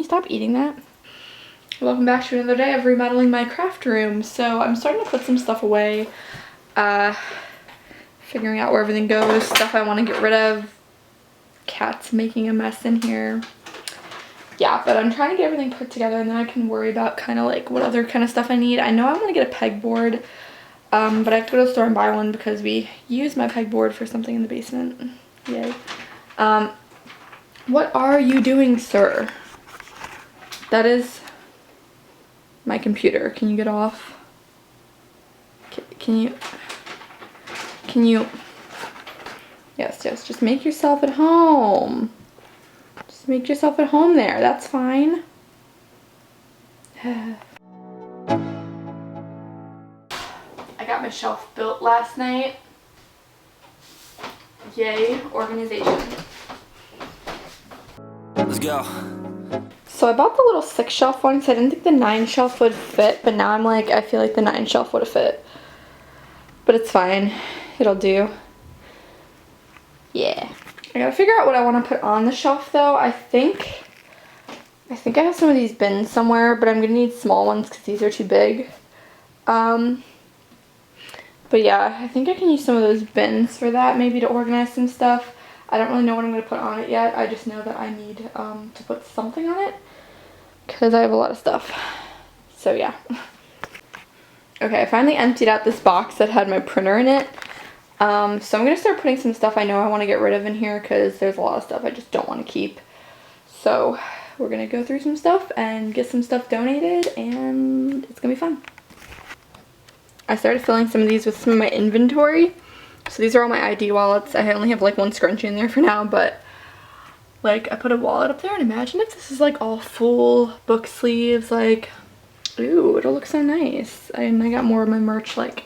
stop eating that? Welcome back to another day of remodeling my craft room. So I'm starting to put some stuff away. Figuring out where everything goes, stuff I want to get rid of. Cat's making a mess in here. Yeah, but I'm trying to get everything put together and then I can worry about kind of like what other kind of stuff I need. I know I want to get a pegboard, but I have to go to the store and buy one because we use my pegboard for something in the basement. Yay. What are you doing, sir? That is my computer. Can you get off? Can you? Yes, just make yourself at home. Just make yourself at home there. That's fine. I got my shelf built last night. Yay, organization. Let's go. So I bought the little 6 shelf one because I didn't think the 9 shelf would fit, but now I'm like, I feel like the 9 shelf would have fit. But it's fine. It'll do. Yeah. I gotta figure out what I want to put on the shelf though. I think I have some of these bins somewhere, but I'm gonna need small ones because these are too big. But yeah, I think I can use some of those bins for that, maybe to organize some stuff. I don't really know what I'm going to put on it yet. I just know that I need to put something on it because I have a lot of stuff. So yeah. Okay, I finally emptied out this box that had my printer in it. So I'm going to start putting some stuff I know I want to get rid of in here because there's a lot of stuff I just don't want to keep. So we're going to go through some stuff and get some stuff donated and it's going to be fun. I started filling some of these with some of my inventory. So these are all my ID wallets. I only have like one scrunchie in there for now, but like I put a wallet up there and imagine if this is like all full book sleeves, like, ooh, it'll look so nice. And I got more of my merch like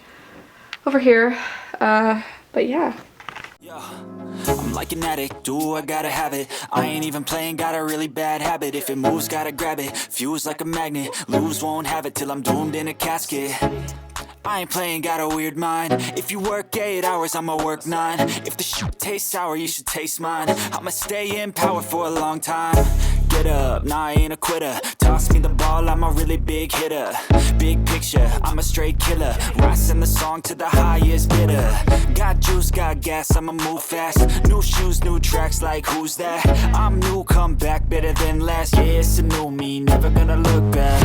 over here, but yeah. I'm like an addict, do I gotta have it. I ain't even playing, got a really bad habit. If it moves, gotta grab it, fuse like a magnet. Lose, won't have it till I'm doomed in a casket. I ain't playing, got a weird mind. If you work 8 hours, I'ma work 9. If the shoot tastes sour, you should taste mine. I'ma stay in power for a long time. Get up, nah, I ain't a quitter. Toss me the ball, I'm a really big hitter. Big picture, I'm a straight killer. Rising the song to the highest bidder. Got juice, got gas, I'ma move fast. New shoes, new tracks, like who's that? I'm new, come back, better than last. Yeah, it's a new me, never gonna look back.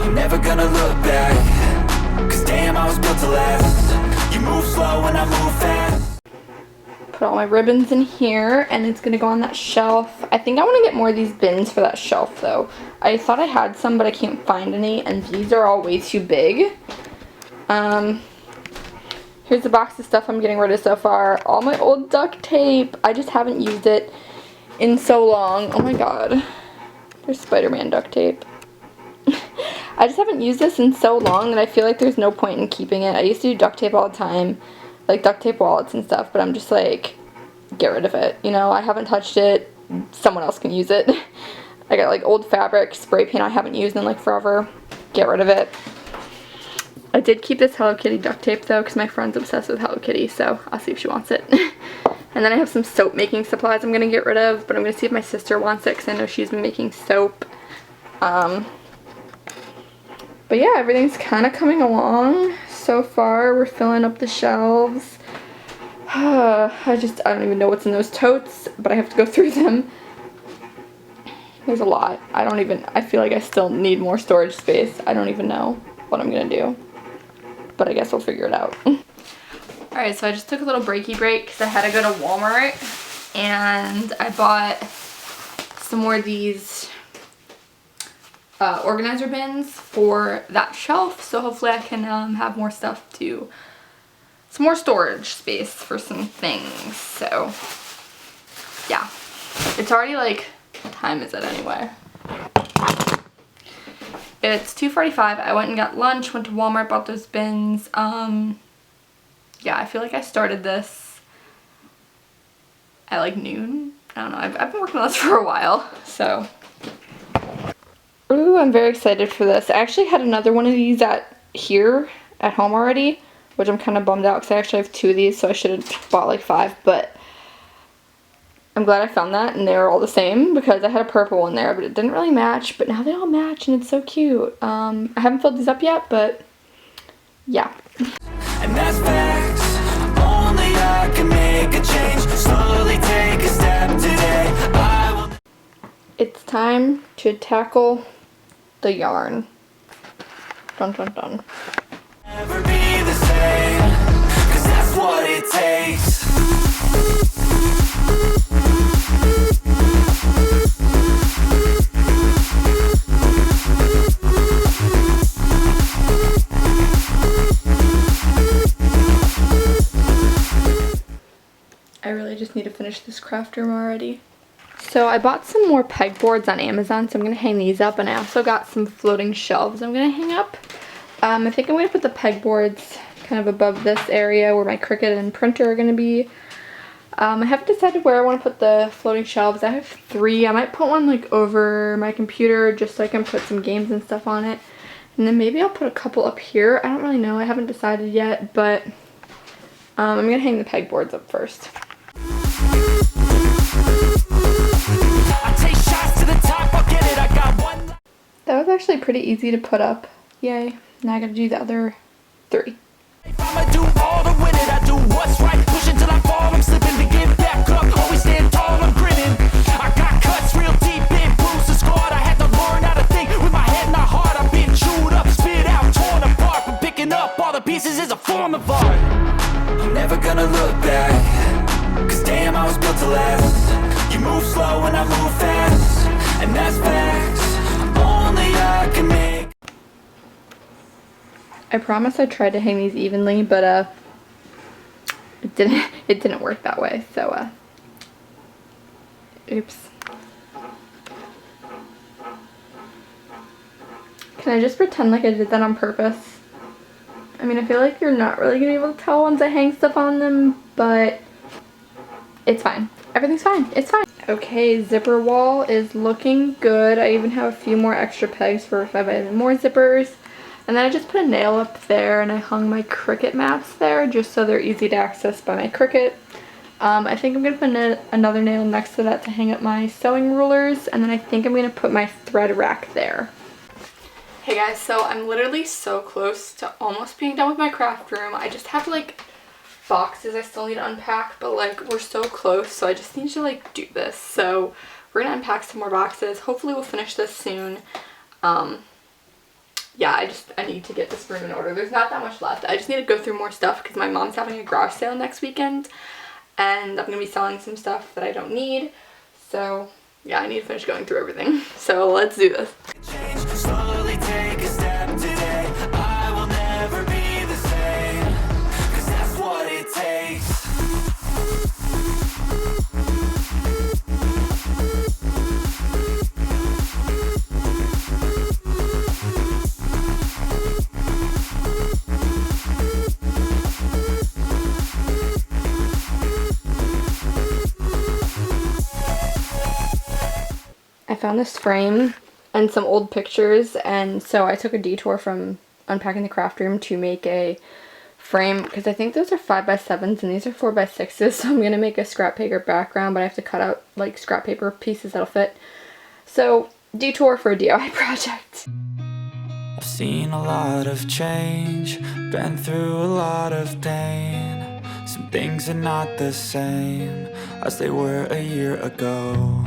I'm never gonna look back. Cause damn, I was built to last. You move slow and I move fast. Put all my ribbons in here and it's gonna go on that shelf. I think I want to get more of these bins for that shelf though. I thought I had some but I can't find any and these are all way too big. Here's the box of stuff I'm getting rid of so far. All my old duct tape. I just haven't used it in so long. Oh my god. There's Spider-Man duct tape. I just haven't used this in so long that I feel like there's no point in keeping it. I used to do duct tape all the time, like duct tape wallets and stuff, but I'm just like, get rid of it. You know, I haven't touched it. Someone else can use it. I got like old fabric, spray paint I haven't used in like forever. Get rid of it. I did keep this Hello Kitty duct tape though because my friend's obsessed with Hello Kitty, so I'll see if she wants it. And then I have some soap making supplies I'm going to get rid of, but I'm going to see if my sister wants it because I know she's been making soap. But yeah, everything's kind of coming along so far. We're filling up the shelves. I don't even know what's in those totes, but I have to go through them. There's a lot. I feel like I still need more storage space. I don't even know what I'm gonna do, but I guess we'll figure it out. Alright, so I just took a little breaky break because I had to go to Walmart and I bought some more of these organizer bins for that shelf, so hopefully I can have more stuff to, some more storage space for some things. So yeah, it's already like, what time is it anyway? It's 2:45. I went and got lunch, went to Walmart, bought those bins. Yeah, I feel like I started this at like noon. I don't know, I've been working on this for a while, so. Ooh, I'm very excited for this. I actually had another one of these at home already, which I'm kind of bummed out because I actually have 2 of these, so I should have bought like 5, but I'm glad I found that, and they were all the same because I had a purple one there, but it didn't really match, but now they all match and it's so cute. I haven't filled these up yet, but yeah. And that's facts. Only I can make a change. Slowly take a step today. It's time to tackle the yarn. Dun dun dun. Never be the same, 'cause that's what it takes. I really just need to finish this craft room already. So I bought some more pegboards on Amazon, so I'm going to hang these up, and I also got some floating shelves I'm going to hang up. I think I'm going to put the pegboards kind of above this area where my Cricut and printer are going to be. I haven't decided where I want to put the floating shelves. I have 3. I might put one like over my computer just so I can put some games and stuff on it. And then maybe I'll put a couple up here. I don't really know. I haven't decided yet, but I'm going to hang the pegboards up first. That was actually pretty easy to put up. Yay. Now I gotta do the other 3. I'ma do all to win it. I do what's right. Push until I fall. I'm slipping to get back up. Always stand tall. I'm grinning. I got cuts real deep in. Bruises scarred. I had to learn how to think with my head and my heart. I've been chewed up, spit out, torn apart. But picking up all the pieces is a form of art. I'm never gonna look back, 'cause damn, I was built to last. You move slow and I move fast, and that's facts. Only I can make. I promise I tried to hang these evenly, but it didn't work that way. So oops. Can I just pretend like I did that on purpose? I mean, I feel like you're not really gonna be able to tell once I hang stuff on them, but it's fine. Everything's fine. It's fine. Okay, zipper wall is looking good. I even have a few more extra pegs for if I buy more zippers. And then I just put a nail up there, and I hung my Cricut mats there just so they're easy to access by my Cricut. I think I'm going to put another nail next to that to hang up my sewing rulers, and then I think I'm going to put my thread rack there. Hey guys, so I'm literally so close to almost being done with my craft room. I just have like boxes I still need to unpack, but like we're so close, so I just need to like do this. So we're gonna unpack some more boxes. Hopefully we'll finish this soon. Yeah, I need to get this room in order. There's not that much left. I just need to go through more stuff because my mom's having a garage sale next weekend, and I'm gonna be selling some stuff that I don't need. So yeah, I need to finish going through everything. So let's do this. Slowly take a step today. I will never be the same, 'cause that's what it takes. I found this frame and some old pictures, and so I took a detour from unpacking the craft room to make a frame because I think those are 5x7s and these are 4x6s, so I'm going to make a scrap paper background, but I have to cut out like scrap paper pieces that'll fit. So detour for a DIY project. I've seen a lot of change, been through a lot of pain. Some things are not the same as they were a year ago.